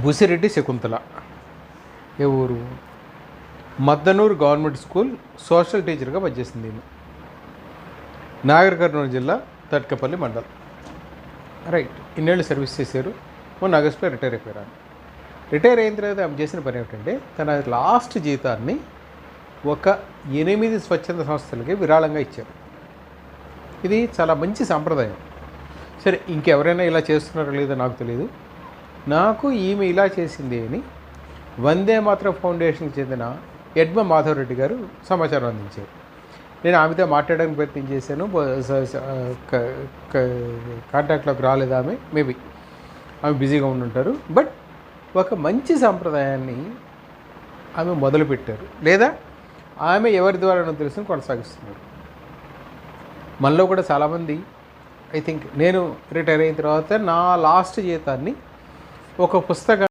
బుసిరెడ్డి శకుంతల. ఏ ఊరు? మద్దనూరు government school social టీచర్గా పనిచేసింది ఈమె. నాగర్ కర్నూలు జిల్లా తట్కపల్లి మండలం. రైట్. ఇన్నేళ్ళు సర్వీస్ చేశారు. మొన్న ఆగస్టులో రిటైర్ అయిపోయారు. రిటైర్ అయిన తర్వాత ఆమె చేసిన పని ఏమిటంటే తన లాస్ట్ జీతాన్ని ఒక 8 స్వచ్ఛంద సంస్థలకి విరాళంగా ఇచ్చారు. ఇది చాలా మంచి సాంప్రదాయం. సరే, ఇంకెవరైనా ఇలా చేస్తున్నారో లేదో నాకు తెలియదు. నాకు ఈమె ఇలా చేసింది అని వందే మాతరం ఫౌండేషన్కి చెందిన ఎడ్మ మాధవరెడ్డి గారు సమాచారం అందించారు. నేను ఆమెతో మాట్లాడడానికి ప్రయత్నం చేశాను. కాంటాక్ట్లోకి రాలేదు ఆమె. మేబీ ఆమె బిజీగా ఉండుంటారు. బట్ ఒక మంచి సాంప్రదాయాన్ని ఆమె మొదలుపెట్టారు, లేదా ఆమె ఎవరి ద్వారానో తెలుసుని కొనసాగిస్తున్నారు. మనలో కూడా చాలామంది ఐ థింక్ నేను రిటైర్ అయిన తర్వాత నా లాస్ట్ జీతాన్ని ఒక పుస్తకం